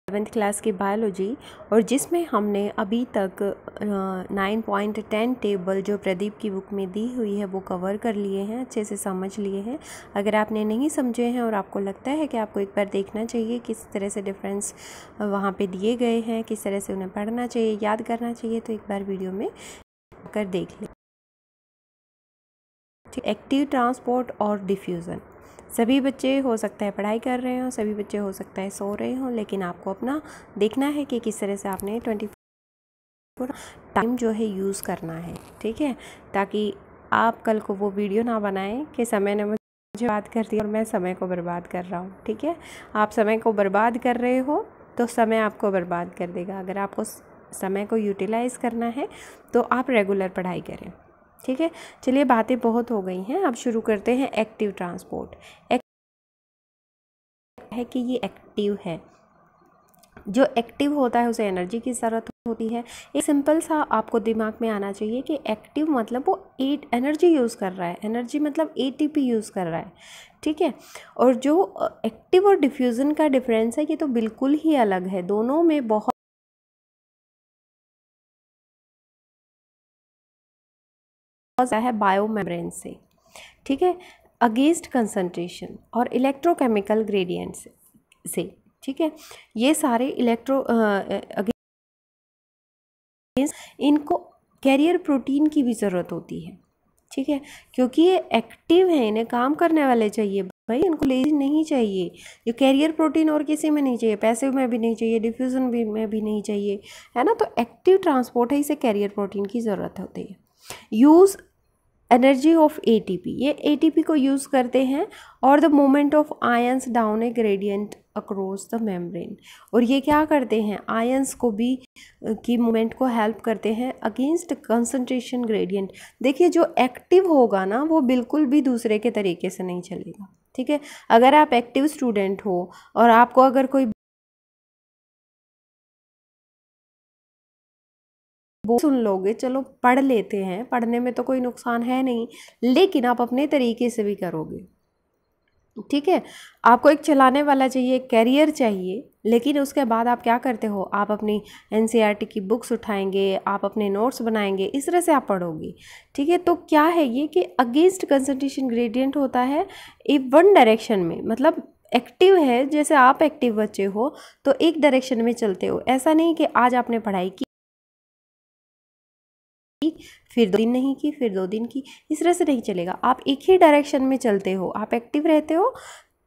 7th class की biology, और जिसमें हमने अभी तक 9.10 टेबल जो प्रदीप की बुक में दी हुई है वो कवर कर लिए हैं, अच्छे से समझ लिए हैं। अगर आपने नहीं समझे हैं और आपको लगता है कि आपको एक बार देखना चाहिए किस तरह से डिफरेंस वहाँ पे दिए गए हैं, किस तरह से उन्हें पढ़ना चाहिए, याद करना चाहिए, तो एक बार वीडियो में कर देख लें। एक्टिव ट्रांसपोर्ट और डिफ्यूज़न, सभी बच्चे हो सकता है पढ़ाई कर रहे हों, सभी बच्चे हो सकता है सो रहे हों, लेकिन आपको अपना देखना है कि किस तरह से आपने 24 टाइम जो है यूज़ करना है, ठीक है, ताकि आप कल को वो वीडियो ना बनाएं कि समय ने मुझे बात कर दी और मैं समय को बर्बाद कर रहा हूँ। ठीक है, आप समय को बर्बाद कर रहे हो तो समय आपको बर्बाद कर देगा। अगर आपको समय को यूटिलाइज़ करना है तो आप रेगुलर पढ़ाई करें। ठीक है, चलिए बातें बहुत हो गई हैं, अब शुरू करते हैं। एक्टिव ट्रांसपोर्ट है कि ये एक्टिव है, जो एक्टिव होता है उसे एनर्जी की ज़रूरत होती है। एक सिंपल सा आपको दिमाग में आना चाहिए कि एक्टिव मतलब वो एनर्जी यूज़ कर रहा है, एनर्जी मतलब एटीपी यूज़ कर रहा है। ठीक है, और जो एक्टिव और डिफ्यूज़न का डिफरेंस है ये तो बिल्कुल ही अलग है, दोनों में बहुत है बायोमेम्ब्रेन से। ठीक है, अगेंस्ट कंसंट्रेशन और इलेक्ट्रोकेमिकल ग्रेडियंट्स से। ठीक है, ये सारे इनको कैरियर प्रोटीन की भी ज़रूरत होती है। ठीक है, क्योंकि ये एक्टिव हैं, इन्हें काम करने वाले चाहिए भाई, इनको लेजी नहीं चाहिए। ये कैरियर प्रोटीन और किसी में नहीं चाहिए, पैसिव में भी नहीं चाहिए, डिफ्यूज़न भी में भी नहीं चाहिए, है ना। तो एक्टिव ट्रांसपोर्ट है, इसे कैरियर प्रोटीन की ज़रूरत होती है। यूज़ एनर्जी ऑफ एटीपी, ये एटीपी को यूज़ करते हैं, और the movement of ions down A gradient across the membrane, और ये क्या करते हैं, आयंस को भी की मूवमेंट को हेल्प करते हैं अगेंस्ट कंसंट्रेशन ग्रेडियंट। देखिए, जो एक्टिव होगा ना वो बिल्कुल भी दूसरे के तरीके से नहीं चलेगा। ठीक है, अगर आप एक्टिव स्टूडेंट हो और आपको अगर कोई सुन लोगे, चलो पढ़ लेते हैं, पढ़ने में तो कोई नुकसान है नहीं, लेकिन आप अपने तरीके से भी करोगे। ठीक है, आपको एक चलाने वाला चाहिए, एक कैरियर चाहिए, लेकिन उसके बाद आप क्या करते हो, आप अपनी एनसीईआरटी की बुक्स उठाएंगे, आप अपने नोट्स बनाएंगे, इस तरह से आप पढ़ोगे। ठीक है, तो क्या है ये कि अगेंस्ट कंसंट्रेशन ग्रेडियंट होता है वन डायरेक्शन में, मतलब एक्टिव है, जैसे आप एक्टिव बच्चे हो तो एक डायरेक्शन में चलते हो। ऐसा नहीं कि आज आपने पढ़ाई की फिर 2 दिन नहीं की, फिर 2 दिन की, इस तरह से नहीं चलेगा। आप एक ही डायरेक्शन में चलते हो, आप एक्टिव रहते हो,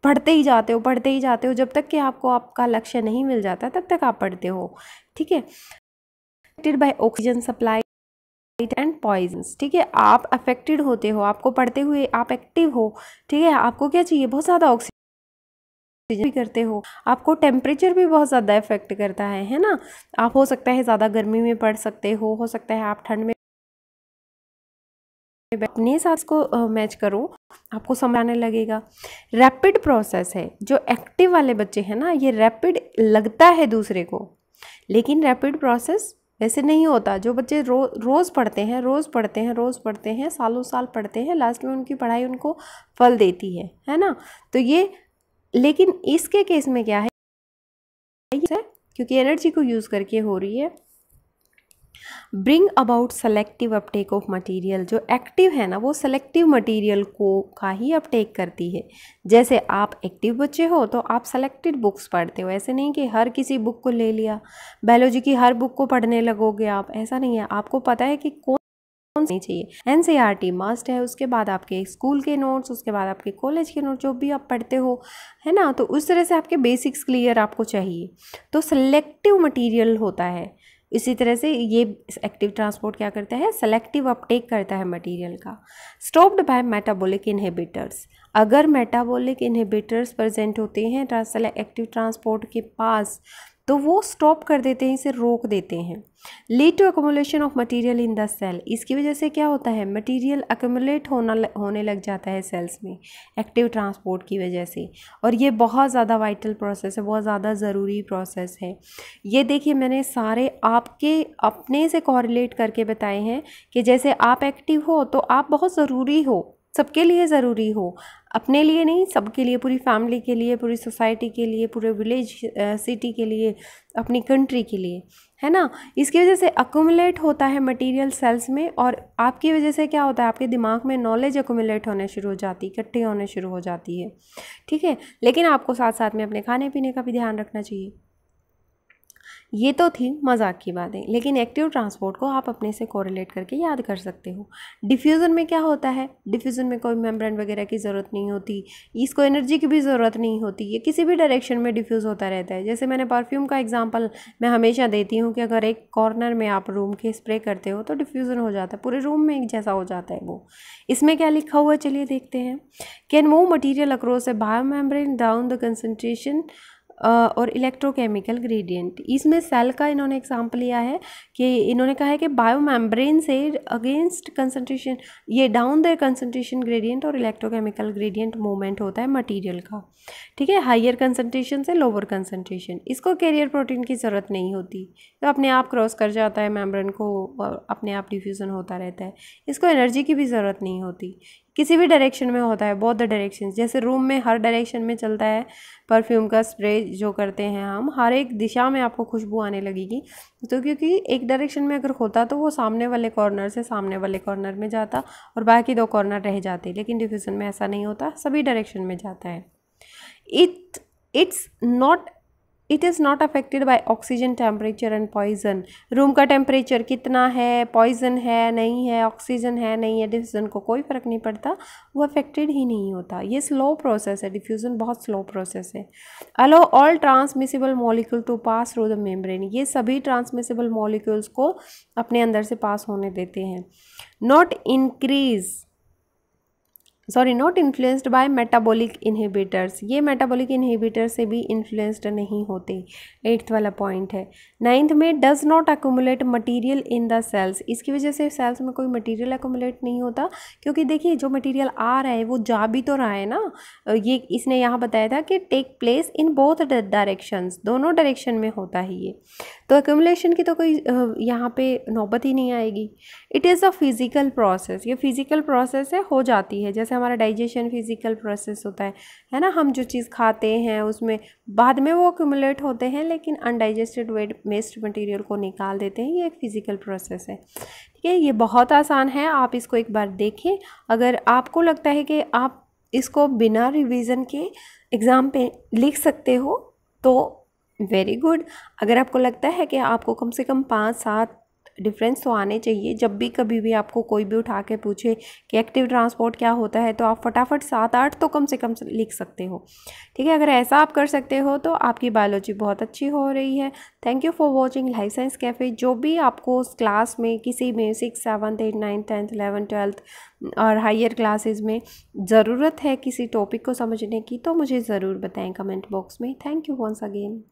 पढ़ते ही जाते हो, पढ़ते ही जाते हो, जब तक कि आपको आपका लक्ष्य नहीं मिल जाता तब तक आप पढ़ते हो। ठीक है, affected by oxygen supply and poisons. ठीक है, आप अफेक्टेड होते हो, आपको पढ़ते हुए आप एक्टिव हो। ठीक है, आपको क्या चाहिए, बहुत ज़्यादा ऑक्सीजन भी करते हो, आपको टेम्परेचर भी बहुत ज़्यादा इफेक्ट करता है ना। आप हो सकता है ज़्यादा गर्मी में पढ़ सकते हो सकता है आप ठंड में अपने साथ को मैच करो, आपको समझ आने लगेगा। रैपिड प्रोसेस है, जो एक्टिव वाले बच्चे हैं ना, ये रैपिड लगता है दूसरे को, लेकिन रैपिड प्रोसेस वैसे नहीं होता। जो बच्चे रोज़ पढ़ते हैं, रोज़ पढ़ते हैं, रोज़ पढ़ते हैं, सालों साल पढ़ते हैं, लास्ट में उनकी पढ़ाई उनको फल देती है ना। तो ये, लेकिन इसके केस में क्या है, क्योंकि एनर्जी को यूज़ करके हो रही है। Bring about selective Uptake of material, जो एक्टिव है ना वो सेलेक्टिव मटेरियल को का ही अपटेक करती है। जैसे आप एक्टिव बच्चे हो तो आप सेलेक्टेड बुक्स पढ़ते हो, ऐसे नहीं कि हर किसी बुक को ले लिया, बायोलॉजी की हर बुक को पढ़ने लगोगे आप, ऐसा नहीं है। आपको पता है कि कौन नहीं चाहिए। एनसीईआरटी मस्ट है, उसके बाद आपके स्कूल के नोट्स, उसके बाद आपके कॉलेज के नोट्स, जो भी आप पढ़ते हो, है ना। तो उस तरह से आपके बेसिक्स क्लियर आपको चाहिए, तो सेलेक्टिव मटेरियल होता है। इसी तरह से ये एक्टिव ट्रांसपोर्ट क्या करता है, सेलेक्टिव अपटेक करता है मटेरियल का। स्टॉप्ड बाय मेटाबॉलिक इनहिबिटर्स, अगर मेटाबॉलिक इनहिबिटर्स प्रेजेंट होते हैं एक्टिव ट्रांसपोर्ट के पास तो वो स्टॉप कर देते हैं, इसे रोक देते हैं। Lead to accumulation of material in the cell, इसकी वजह से क्या होता है, मटेरियल अकोमुलेट होने लग जाता है सेल्स में एक्टिव ट्रांसपोर्ट की वजह से, और ये बहुत ज़्यादा वाइटल प्रोसेस है, बहुत ज़्यादा ज़रूरी प्रोसेस है। ये देखिए, मैंने सारे आपके अपने से कोरिलेट करके बताए हैं कि जैसे आप एक्टिव हो तो आप बहुत ज़रूरी हो, सबके लिए ज़रूरी हो, अपने लिए नहीं, सबके लिए, पूरी फैमिली के लिए, पूरी सोसाइटी के लिए, पूरे विलेज सिटी के लिए, अपनी कंट्री के लिए, है ना। इसकी वजह से अक्यूमुलेट होता है मटेरियल सेल्स में, और आपकी वजह से क्या होता है, आपके दिमाग में नॉलेज अक्यूमुलेट होने शुरू हो जाती है, इकट्ठी होने शुरू हो जाती है, ठीक है। लेकिन आपको साथ साथ में अपने खाने पीने का भी ध्यान रखना चाहिए। ये तो थी मजाक की बातें, लेकिन एक्टिव ट्रांसपोर्ट को आप अपने से कोरिलेट करके याद कर सकते हो। डिफ्यूज़न में क्या होता है, डिफ्यूज़न में कोई मेम्ब्रेन वगैरह की ज़रूरत नहीं होती, इसको एनर्जी की भी ज़रूरत नहीं होती, ये किसी भी डायरेक्शन में डिफ्यूज़ होता रहता है। जैसे मैंने परफ्यूम का एग्जांपल मैं हमेशा देती हूँ कि अगर एक कॉर्नर में आप रूम के स्प्रे करते हो तो डिफ्यूज़न हो जाता है, पूरे रूम में एक जैसा हो जाता है वो। इसमें क्या लिखा हुआ है, चलिए देखते हैं। Can move material across A biomembrane down the concentration और इलेक्ट्रोकेमिकल ग्रेडियंट। इसमें सेल का इन्होंने एग्जाम्पल लिया है कि इन्होंने कहा है कि बायोमेम्ब्रेन से अगेंस्ट कंसंट्रेशन, ये डाउन द कंसंट्रेशन ग्रेडियंट और इलेक्ट्रोकेमिकल ग्रेडियंट मूवमेंट होता है मटेरियल का, ठीक है, हायर कंसंट्रेशन से लोअर कंसंट्रेशन। इसको कैरियर प्रोटीन की ज़रूरत नहीं होती, तो अपने आप क्रॉस कर जाता है मेम्ब्रेन को और अपने आप डिफ्यूज़न होता रहता है। इसको एनर्जी की भी ज़रूरत नहीं होती, किसी भी डायरेक्शन में होता है, बोथ द डायरेक्शन। जैसे रूम में हर डायरेक्शन में चलता है परफ्यूम का स्प्रे जो करते हैं हम, हर एक दिशा में आपको खुशबू आने लगेगी, तो क्योंकि एक डायरेक्शन में अगर होता तो वो सामने वाले कॉर्नर से सामने वाले कॉर्नर में जाता और बाकी 2 कॉर्नर रह जाते, लेकिन डिफ्यूज़न में ऐसा नहीं होता, सभी डायरेक्शन में जाता है। It is not affected by oxygen temperature and poison. Room का टेम्परेचर कितना है, पॉइजन है नहीं है, ऑक्सीजन है नहीं है, डिफ्यूज़न को कोई फ़र्क नहीं पड़ता, वो अफेक्टेड ही नहीं होता। ये स्लो प्रोसेस है, डिफ्यूज़न बहुत स्लो प्रोसेस है। Allow all transmissible molecule to pass through the membrane, ये सभी ट्रांसमिसिबल मॉलिक्यूल्स को अपने अंदर से पास होने देते हैं। Not influenced by metabolic inhibitors, ये मेटाबॉलिक इनहिबिटर से भी इन्फ्लुएंस्ड नहीं होते, 8th वाला पॉइंट है। 9th में does not accumulate material in the cells, इसकी वजह से सेल्स में कोई मटेरियल अक्यूमुलेट नहीं होता, क्योंकि देखिए जो मटेरियल आ रहा है वो जा भी तो रहा है ना, ये इसने यहाँ बताया था कि take place in both directions, दोनों डायरेक्शन में होता है ये, तो एक्यूमुलेशन की तो कोई यहाँ पे नौबत ही नहीं आएगी। It is a physical process, ये फिजिकल प्रोसेस है, हो जाती है, जैसे हमारा डाइजेशन फिजिकल प्रोसेस होता है ना, हम जो चीज़ खाते हैं उसमें बाद में वो एक्यूमुलेट होते हैं, लेकिन अनडाइजेस्टेड वेस्ट मटेरियल को निकाल देते हैं, ये एक फिजिकल प्रोसेस है, ठीक है। ये बहुत आसान है, आप इसको एक बार देखें। अगर आपको लगता है कि आप इसको बिना रिवीजन के एग्ज़ाम पे लिख सकते हो तो वेरी गुड। अगर आपको लगता है कि आपको कम से कम 5-7 डिफरेंस तो आने चाहिए, जब भी कभी भी आपको कोई भी उठा के पूछे कि एक्टिव ट्रांसपोर्ट क्या होता है, तो आप फटाफट 7-8 तो कम से कम लिख सकते हो, ठीक है। अगर ऐसा आप कर सकते हो तो आपकी बायोलॉजी बहुत अच्छी हो रही है। Thank you for watching life science cafe. जो भी आपको उस क्लास में किसी में 6, 7, 8, 9, 10, 11, 12 और हायर क्लासेस में ज़रूरत है किसी टॉपिक को समझने की, तो मुझे ज़रूर बताएं कमेंट बॉक्स में। Thank you once again.